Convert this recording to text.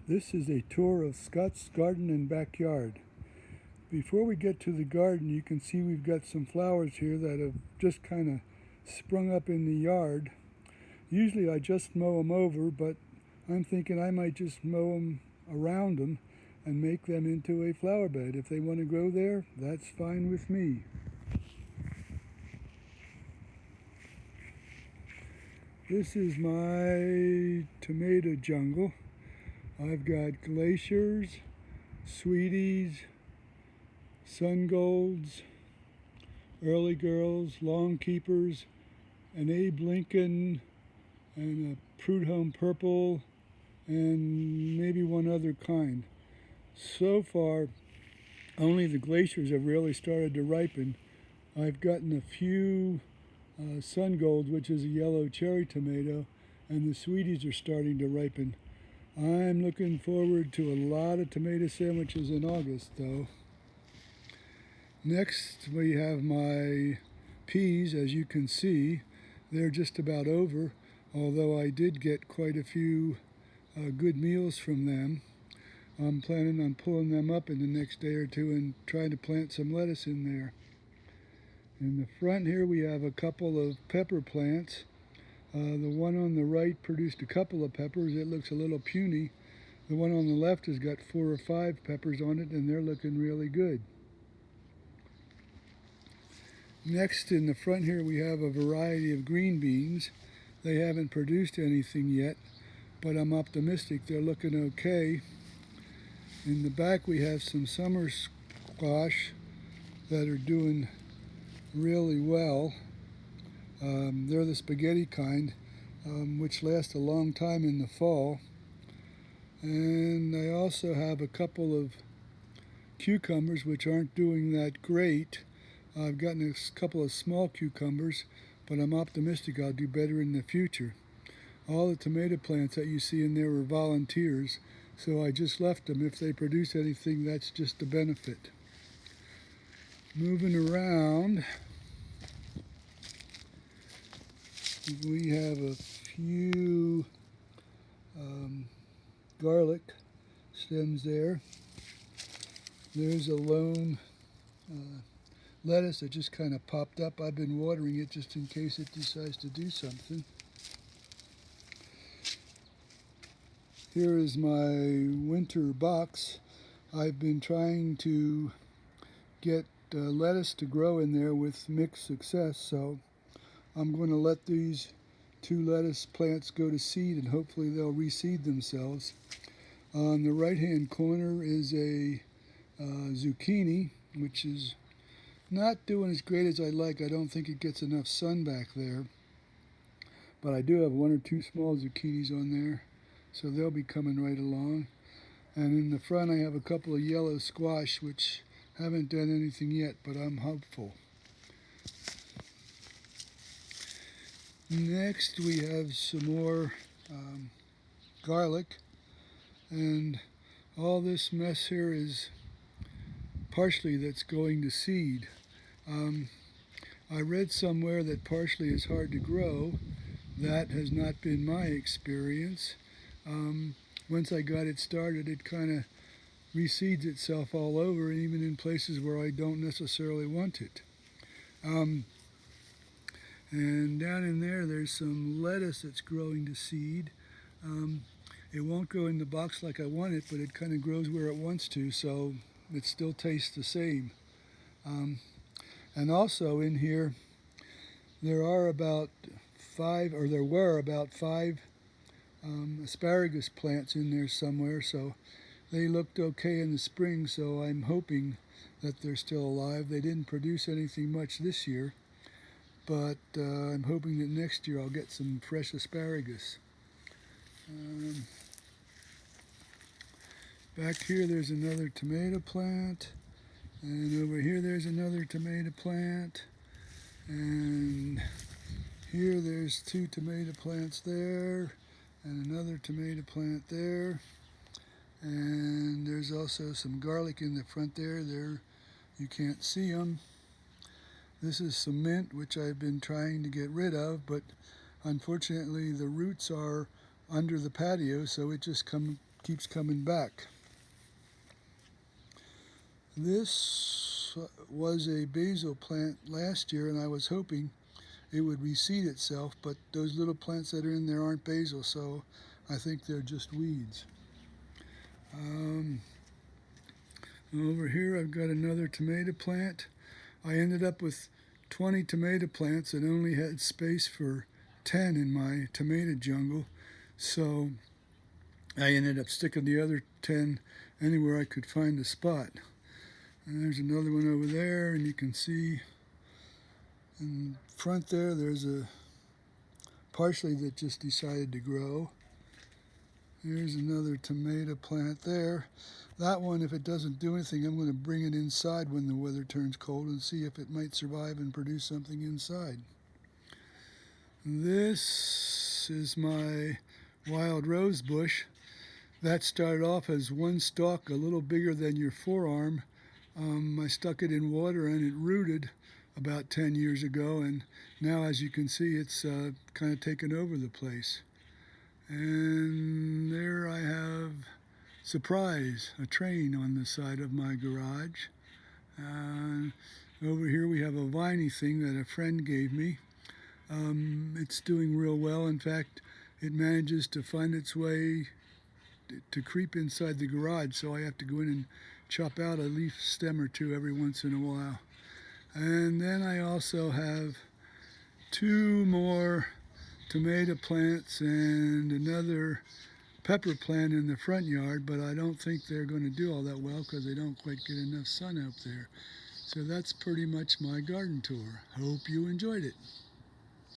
This is a tour of Scott's garden and backyard. Before we get to the garden, you can see we've got some flowers here that have just kind of sprung up in the yard. Usually I just mow them over, but I'm thinking I might just mow them around them and make them into a flower bed. If they want to grow there, that's fine with me. This is my tomato jungle. I've got glaciers, sweeties, sun golds, early girls, long keepers, an Abe Lincoln, and a Prudhomme purple, and maybe one other kind. So far, only the glaciers have really started to ripen. I've gotten a few sun golds, which is a yellow cherry tomato, and the sweeties are starting to ripen. I'm looking forward to a lot of tomato sandwiches in August, though. Next, we have my peas. As you can see, they're just about over, although I did get quite a few good meals from them. I'm planning on pulling them up in the next day or two and trying to plant some lettuce in there. In the front here, we have a couple of pepper plants. The one on the right produced a couple of peppers. It looks a little puny. The one on the left has got 4 or 5 peppers on it, and they're looking really good. Next, in the front here, we have a variety of green beans. They haven't produced anything yet, but I'm optimistic they're looking okay. In the back, we have some summer squash that are doing really well. They're the spaghetti kind, which last a long time in the fall. And I also have a couple of cucumbers which aren't doing that great. I've gotten a couple of small cucumbers, but I'm optimistic I'll do better in the future. All the tomato plants that you see in there are volunteers, so I just left them. If they produce anything, that's just a benefit. Moving around, we have a few garlic stems there. There's a lone lettuce that just kind of popped up. I've been watering it just in case it decides to do something. Here is my winter box. I've been trying to get lettuce to grow in there with mixed success, so I'm going to let these 2 lettuce plants go to seed and hopefully they'll reseed themselves. On the right hand corner is a zucchini, which is not doing as great as I'd like. I don't think it gets enough sun back there, but I do have 1 or 2 small zucchinis on there, so they'll be coming right along. And in the front, I have a couple of yellow squash which haven't done anything yet, but I'm hopeful. Next, we have some more garlic, and all this mess here is parsley that's going to seed. I read somewhere that parsley is hard to grow. That has not been my experience. Once I got it started, it kind of reseeds itself all over, even in places where I don't necessarily want it. And down in there, there's some lettuce that's growing to seed. It won't go in the box like I want it, but it kind of grows where it wants to, so it still tastes the same. And also in here, there were about 5 asparagus plants in there somewhere, so they looked okay in the spring, so I'm hoping that they're still alive. They didn't produce anything much this year, but I'm hoping that next year I'll get some fresh asparagus. Back here there's another tomato plant, and over here there's another tomato plant, and here there's 2 tomato plants there, and another tomato plant there, and there's also some garlic in the front there. You can't see them. This is some mint, which I've been trying to get rid of, but unfortunately the roots are under the patio, so it just keeps coming back. This was a basil plant last year, and I was hoping it would reseed itself, but those little plants that are in there aren't basil, so I think they're just weeds. Over here I've got another tomato plant. I ended up with 20 tomato plants and only had space for 10 in my tomato jungle, so I ended up sticking the other 10 anywhere I could find a spot. And there's another one over there, and you can see in front there, there's a parsley that just decided to grow. Here's another tomato plant there. That one, if it doesn't do anything, I'm going to bring it inside when the weather turns cold and see if it might survive and produce something inside. This is my wild rose bush. That started off as one stalk a little bigger than your forearm. I stuck it in water and it rooted about 10 years ago, and now, as you can see, it's kind of taken over the place. And there I have, surprise, a train on the side of my garage. Over here we have a viney thing that a friend gave me. It's doing real well. In fact, it manages to find its way to creep inside the garage, so I have to go in and chop out a leaf stem or two every once in a while. And then I also have 2 more tomato plants and another pepper plant in the front yard, but I don't think they're going to do all that well because they don't quite get enough sun up there. So that's pretty much my garden tour. Hope you enjoyed it.